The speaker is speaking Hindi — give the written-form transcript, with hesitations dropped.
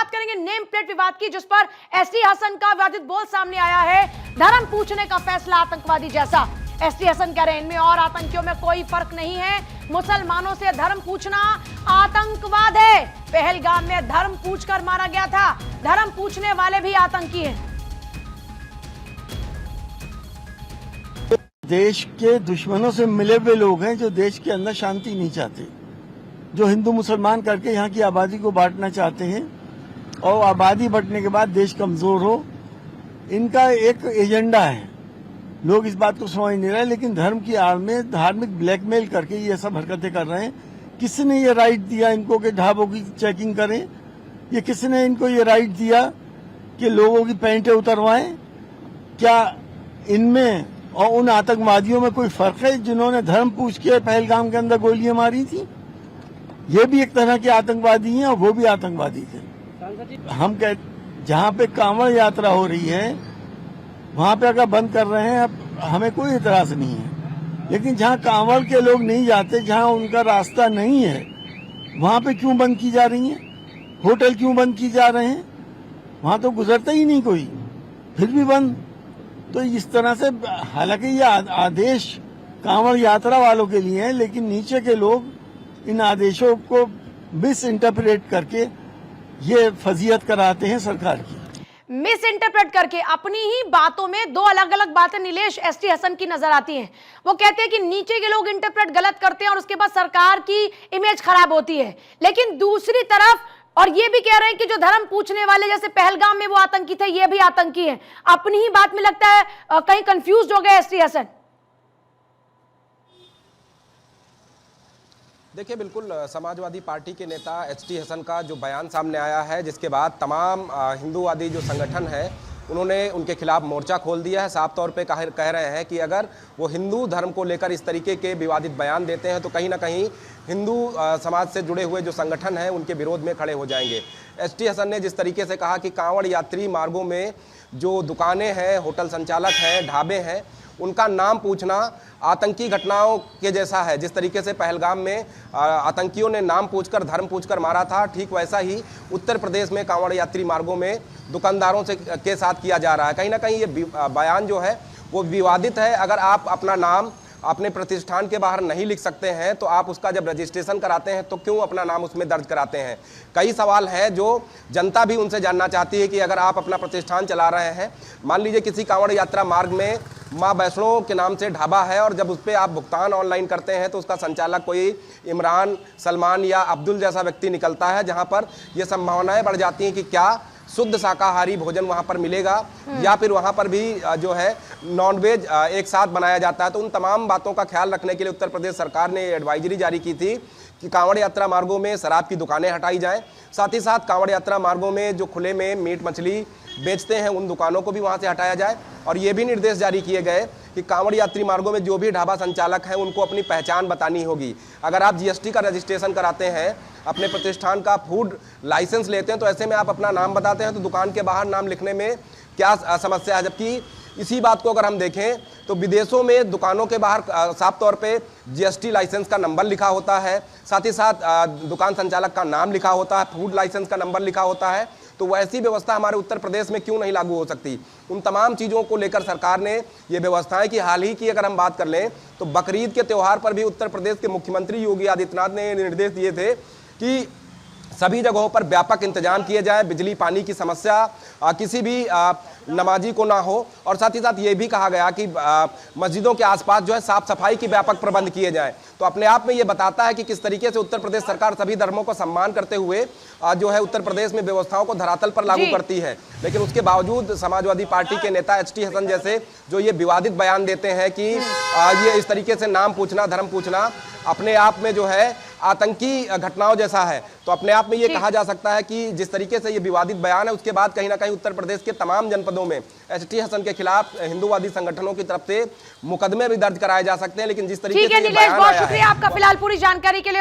बात करेंगे नेम प्लेट विवाद की, जिस पर एसटी हसन का विवादित बोल सामने आया है। धर्म पूछने का फैसला आतंकवादी जैसा। एसटी हसन कह रहे हैं इनमें और आतंकियों में कोई फर्क नहीं है, मुसलमानों से धर्म पूछना आतंकवाद है। पहलगाम में धर्म पूछकर मारा गया था, धर्म पूछने वाले भी आतंकी हैं। देश के दुश्मनों से मिले हुए लोग हैं जो देश के अंदर शांति नहीं चाहते, जो हिंदू मुसलमान करके यहाँ की आबादी को बांटना चाहते हैं और आबादी बढ़ने के बाद देश कमजोर हो। इनका एक एजेंडा है, लोग इस बात को समझ नहीं रहे, लेकिन धर्म की आड़ में धार्मिक ब्लैकमेल करके ये सब हरकतें कर रहे हैं। किसने ये राइट दिया इनको कि ढाबों की चेकिंग करें? ये किसने इनको ये राइट दिया कि लोगों की पैंटें उतरवाएं? क्या इनमें और उन आतंकवादियों में कोई फर्क है जिन्होंने धर्म पूछ के पहलगाम के अंदर गोलियां मारी थी? ये भी एक तरह के आतंकवादी हैं और वो भी आतंकवादी थे। हम कह जहाँ पे कांवड़ यात्रा हो रही है वहाँ पे अगर बंद कर रहे हैं, अब हमें कोई इतराज नहीं है, लेकिन जहाँ कांवड़ के लोग नहीं जाते, जहाँ उनका रास्ता नहीं है, वहाँ पे क्यों बंद की जा रही है? होटल क्यों बंद की जा रहे हैं? वहाँ तो गुजरता ही नहीं कोई, फिर भी बंद। तो इस तरह से, हालांकि ये आदेश कांवड़ यात्रा वालों के लिए है, लेकिन नीचे के लोग इन आदेशों को मिस इंटरप्रेट करके ये फजीयत कराते हैं सरकार की। मिस इंटरप्रेट करके अपनी ही बातों में दो अलग अलग बातें नीलेश एसटी हसन की नजर आती हैं। वो कहते हैं कि नीचे के लोग इंटरप्रेट गलत करते हैं और उसके बाद सरकार की इमेज खराब होती है, लेकिन दूसरी तरफ और ये भी कह रहे हैं कि जो धर्म पूछने वाले जैसे पहलगाम में वो आतंकी थे, ये भी आतंकी हैं। अपनी ही बात में लगता है कहीं कंफ्यूज हो गए एसटी हसन। देखिए, बिल्कुल समाजवादी पार्टी के नेता एसटी हसन का जो बयान सामने आया है, जिसके बाद तमाम हिंदूवादी जो संगठन है उन्होंने उनके खिलाफ मोर्चा खोल दिया है। साफ तौर पे कह रहे हैं कि अगर वो हिंदू धर्म को लेकर इस तरीके के विवादित बयान देते हैं तो कहीं ना कहीं हिंदू समाज से जुड़े हुए जो संगठन हैं उनके विरोध में खड़े हो जाएंगे। एसटी हसन ने जिस तरीके से कहा कि कांवड़ यात्री मार्गों में जो दुकानें हैं, होटल संचालक हैं, ढाबे हैं, उनका नाम पूछना आतंकी घटनाओं के जैसा है। जिस तरीके से पहलगाम में आतंकियों ने नाम पूछकर, धर्म पूछकर मारा था, ठीक वैसा ही उत्तर प्रदेश में कांवड़ यात्री मार्गों में दुकानदारों के साथ किया जा रहा है। कहीं ना कहीं ये बयान जो है वो विवादित है। अगर आप अपना नाम अपने प्रतिष्ठान के बाहर नहीं लिख सकते हैं तो आप उसका जब रजिस्ट्रेशन कराते हैं तो क्यों अपना नाम उसमें दर्ज कराते हैं? कई सवाल हैं जो जनता भी उनसे जानना चाहती है कि अगर आप अपना प्रतिष्ठान चला रहे हैं, मान लीजिए किसी कांवड़ यात्रा मार्ग में माँ वैष्णो के नाम से ढाबा है और जब उस पर आप भुगतान ऑनलाइन करते हैं तो उसका संचालक कोई इमरान, सलमान या अब्दुल जैसा व्यक्ति निकलता है, जहाँ पर यह संभावनाएं बढ़ जाती हैं कि क्या शुद्ध शाकाहारी भोजन वहां पर मिलेगा या फिर वहां पर भी जो है नॉनवेज एक साथ बनाया जाता है। तो उन तमाम बातों का ख्याल रखने के लिए उत्तर प्रदेश सरकार ने एडवाइजरी जारी की थी कि कांवड़ यात्रा मार्गों में शराब की दुकानें हटाई जाएं, साथ ही साथ कांवड़ यात्रा मार्गों में जो खुले में मीट मछली बेचते हैं उन दुकानों को भी वहां से हटाया जाए। और ये भी निर्देश जारी किए गए कि कांवड़ यात्री मार्गों में जो भी ढाबा संचालक हैं उनको अपनी पहचान बतानी होगी। अगर आप जीएसटी का रजिस्ट्रेशन कराते हैं, अपने प्रतिष्ठान का फूड लाइसेंस लेते हैं, तो ऐसे में आप अपना नाम बताते हैं तो दुकान के बाहर नाम लिखने में क्या समस्या है? जबकि इसी बात को अगर हम देखें तो विदेशों में दुकानों के बाहर साफ तौर पे जीएसटी लाइसेंस का नंबर लिखा होता है, साथ ही साथ दुकान संचालक का नाम लिखा होता है, फूड लाइसेंस का नंबर लिखा होता है। तो वैसी व्यवस्था हमारे उत्तर प्रदेश में क्यों नहीं लागू हो सकती? उन तमाम चीज़ों को लेकर सरकार ने ये व्यवस्थाएं की। हाल ही की अगर हम बात कर लें तो बकरीद के त्यौहार पर भी उत्तर प्रदेश के मुख्यमंत्री योगी आदित्यनाथ ने निर्देश दिए थे कि सभी जगहों पर व्यापक इंतजाम किए जाए, बिजली पानी की समस्या किसी भी नमाजी को ना हो। और साथ ही साथ ये भी कहा गया कि मस्जिदों के आसपास जो है साफ सफाई की व्यापक प्रबंध किए जाएं। तो अपने आप में ये बताता है कि किस तरीके से उत्तर प्रदेश सरकार सभी धर्मों को सम्मान करते हुए जो है उत्तर प्रदेश में व्यवस्थाओं को धरातल पर लागू करती है। लेकिन उसके बावजूद समाजवादी पार्टी के नेता एसटी हसन जैसे जो ये विवादित बयान देते हैं कि ये इस तरीके से नाम पूछना, धर्म पूछना अपने आप में जो है आतंकी घटनाओं जैसा है, तो अपने आप में ये कहा जा सकता है कि जिस तरीके से ये विवादित बयान है उसके बाद कहीं ना कहीं उत्तर प्रदेश के तमाम जनपदों में एसटी हसन के खिलाफ हिंदूवादी संगठनों की तरफ से मुकदमे भी दर्ज कराए जा सकते हैं। लेकिन जिस तरीके से ये बयान आया है, शुक्रिया आपका फिलहाल पूरी जानकारी के लिए।